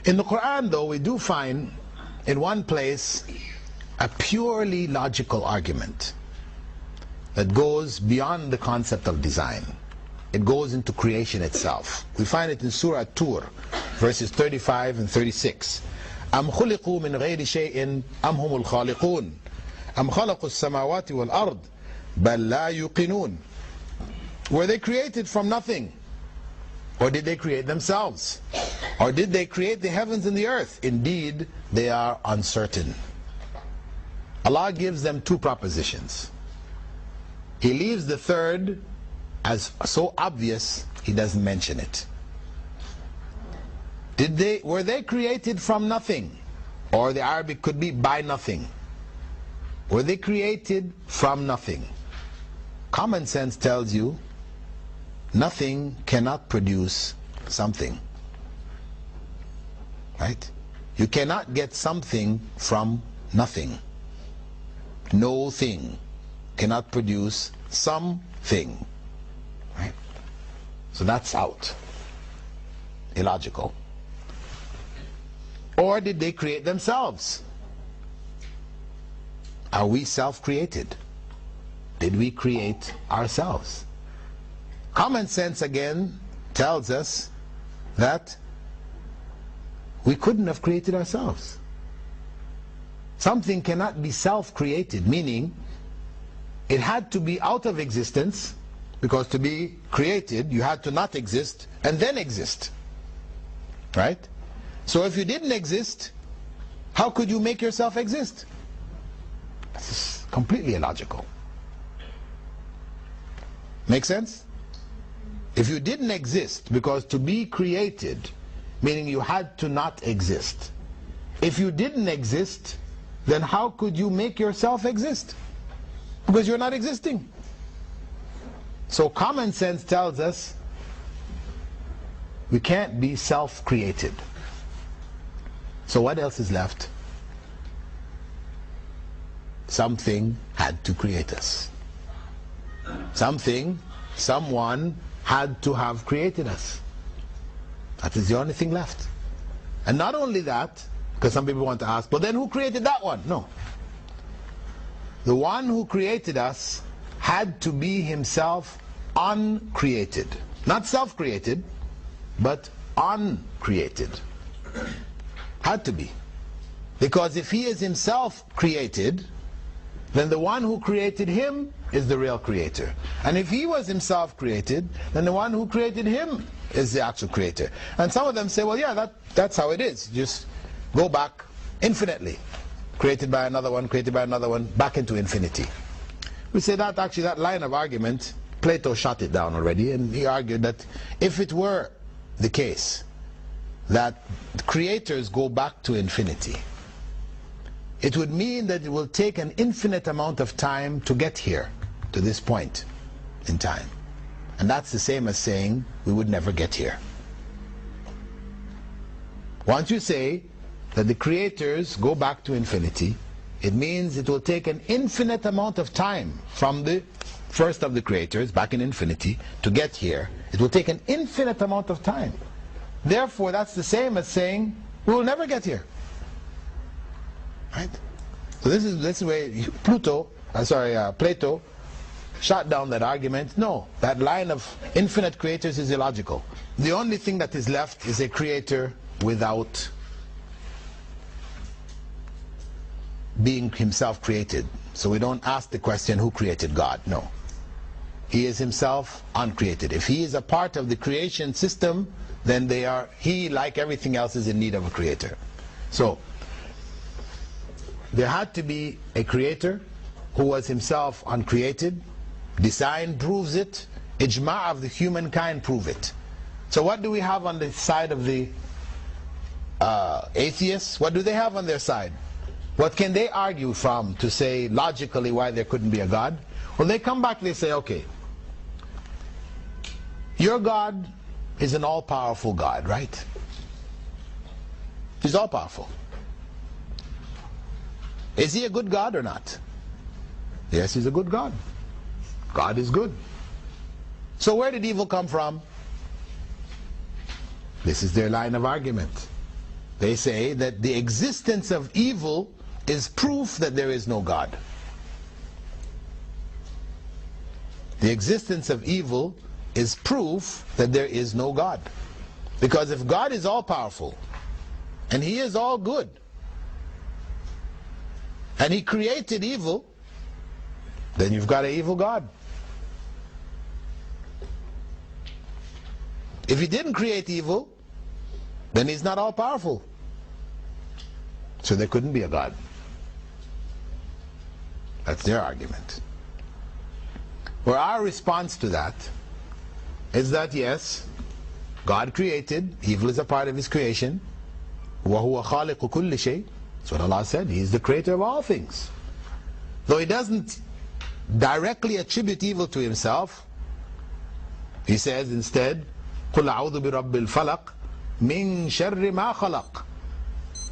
In the Quran, though, we do find in one place a purely logical argument that goes beyond the concept of design. It goes into creation itself. We find it in Surah Tur, verses 35 and 36. أَمْ خُلِقُوا مِنْ غَيْرِ شَيْءٍ أَمْ هُمُ الْخَالِقُونَ أَمْ خَلَقُوا السَّمَاوَاتِ وَالْأَرْضِ بَلْ لَا يُقِنُونَ. Were they created from nothing? Or did they create themselves? Or did they create the heavens and the earth? Indeed, they are uncertain. Allah gives them two propositions. He leaves the third as so obvious, He doesn't mention it. Were they created from nothing? Or the Arabic could be by nothing. Were they created from nothing? Common sense tells you nothing cannot produce something. Right? You cannot get something from nothing. No thing cannot produce something. Right? So that's out. Illogical. Or did they create themselves? Are we self-created? Did we create ourselves? Common sense again tells us that we couldn't have created ourselves. Something cannot be self-created, meaning it had to be out of existence, because to be created you had to not exist and then exist. Right? So if you didn't exist, how could you make yourself exist? This is completely illogical. Make sense? If you didn't exist, because to be created, meaning you had to not exist. If you didn't exist, then how could you make yourself exist? Because you're not existing. So common sense tells us we can't be self-created. So what else is left? Something had to create us. Someone had to have created us. That is the only thing left. And not only that, because some people want to ask, but then who created that one? No. The one who created us had to be himself uncreated. Not self-created, but uncreated. Had to be. Because if he is himself created, then the one who created him is the real creator. And if he was himself created, then the one who created him is the actual creator. And some of them say, well, yeah, that's how it is. Just go back infinitely. Created by another one, back into infinity. We say that actually that line of argument, Plato shot it down already, and he argued that if it were the case that creators go back to infinity, it would mean that it will take an infinite amount of time to get here, to this point in time. And that's the same as saying we would never get here. Once you say that the creators go back to infinity, it means it will take an infinite amount of time from the first of the creators, back in infinity, to get here. It will take an infinite amount of time. Therefore, that's the same as saying we will never get here. Right? So this is where Plato shot down that argument. No, that line of infinite creators is illogical. The only thing that is left is a creator without being himself created. So we don't ask the question, who created God? No. He is himself uncreated. If he is a part of the creation system, then he, like everything else, is in need of a creator. So there had to be a creator who was himself uncreated. Design proves it. Ijma' of the humankind prove it. So what do we have on the side of the atheists? What do they have on their side? What can they argue from to say logically why there couldn't be a God? Well, they come back, they say, okay, your God is an all-powerful God, right? He's all-powerful. Is he a good God or not? Yes, he's a good God. God is good. So where did evil come from? This is their line of argument. They say that the existence of evil is proof that there is no God. The existence of evil is proof that there is no God. Because if God is all powerful, and He is all good, and He created evil, then you've got an evil God. If He didn't create evil, then He's not all powerful. So there couldn't be a God. That's their argument. Well, our response to that is that yes, God created, evil is a part of His creation. وَهُوَ خَالِقُ كُلِّ شَيْءٍ. That's what Allah said. He is the creator of all things. Though He doesn't directly attribute evil to Himself, He says instead, قُلْ أَعُوذُ بِرَبِّ الْفَلَقِ مِنْ شَرِّ مَا خَلَقَ.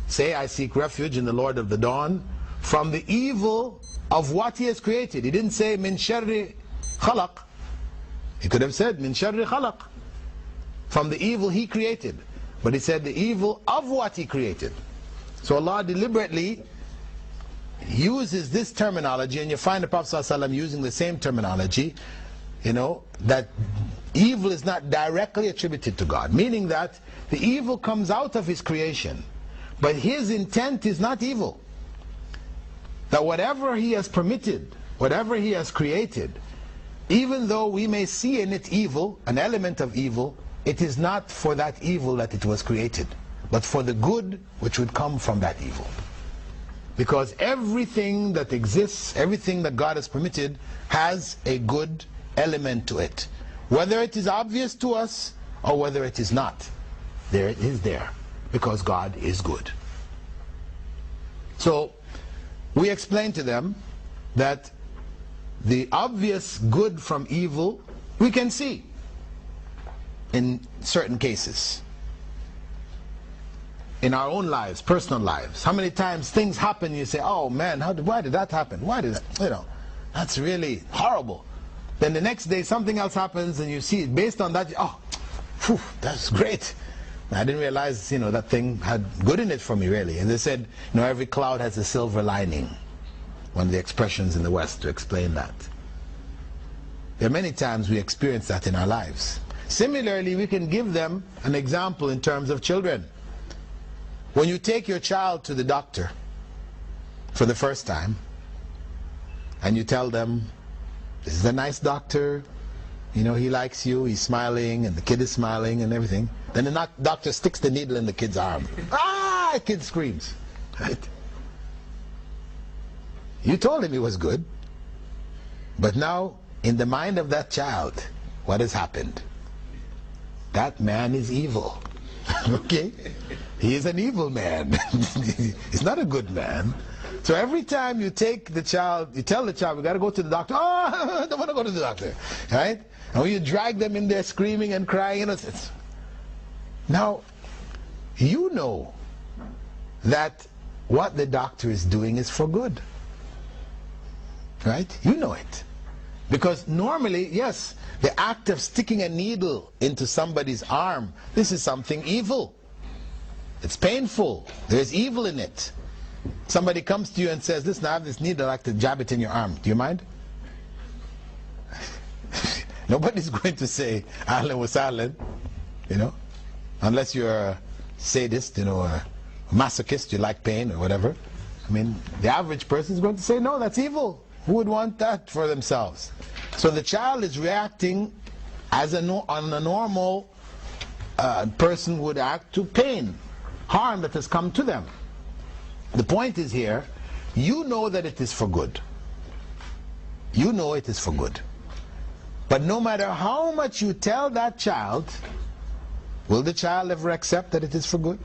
Say, I seek refuge in the Lord of the Dawn from the evil of what He has created. He didn't say مِنْ شَرِّ خَلَقَ. He could have said مِنْ شَرِّ خَلَقَ, from the evil He created. But He said the evil of what He created. So Allah deliberately uses this terminology, and you find the Prophet ﷺ using the same terminology, that evil is not directly attributed to God, meaning that the evil comes out of His creation, but His intent is not evil. That whatever He has permitted, whatever He has created, even though we may see in it evil, an element of evil, it is not for that evil that it was created, but for the good which would come from that evil. Because everything that exists, everything that God has permitted, has a good element to it. Whether it is obvious to us or whether it is not, there it is there, because God is good. So we explain to them that the obvious good from evil we can see in certain cases. In our own lives, personal lives. How many times things happen and you say, oh man, why did that happen? Why did that? That's really horrible. Then the next day something else happens and you see it based on that, oh, phew, that's great. I didn't realize, that thing had good in it for me, really. And they said, every cloud has a silver lining. One of the expressions in the West to explain that. There are many times we experience that in our lives. Similarly, we can give them an example in terms of children. When you take your child to the doctor for the first time, and you tell them, this is a nice doctor, he likes you, he's smiling, and the kid is smiling and everything. Then the doctor sticks the needle in the kid's arm. Ah, the kid screams. Right? You told him he was good, but now in the mind of that child, what has happened? That man is evil. Okay? He is an evil man. He's not a good man. So every time you take the child, you tell the child, we got to go to the doctor. Oh, I don't want to go to the doctor. Right? And when you drag them in there screaming and crying, now, you know that what the doctor is doing is for good. Right? You know it. Because normally, yes, the act of sticking a needle into somebody's arm, this is something evil. It's painful. There's evil in it. Somebody comes to you and says, listen, I have this needle, I'd like to jab it in your arm. Do you mind? Nobody's going to say, Ahlan wa sahlan, unless you're a sadist, a masochist, you like pain or whatever. I mean, the average person is going to say, no, that's evil. Who would want that for themselves? So the child is reacting as on a normal person would act to pain, harm that has come to them. The point is here, you know that it is for good. You know it is for good. But no matter how much you tell that child, will the child ever accept that it is for good?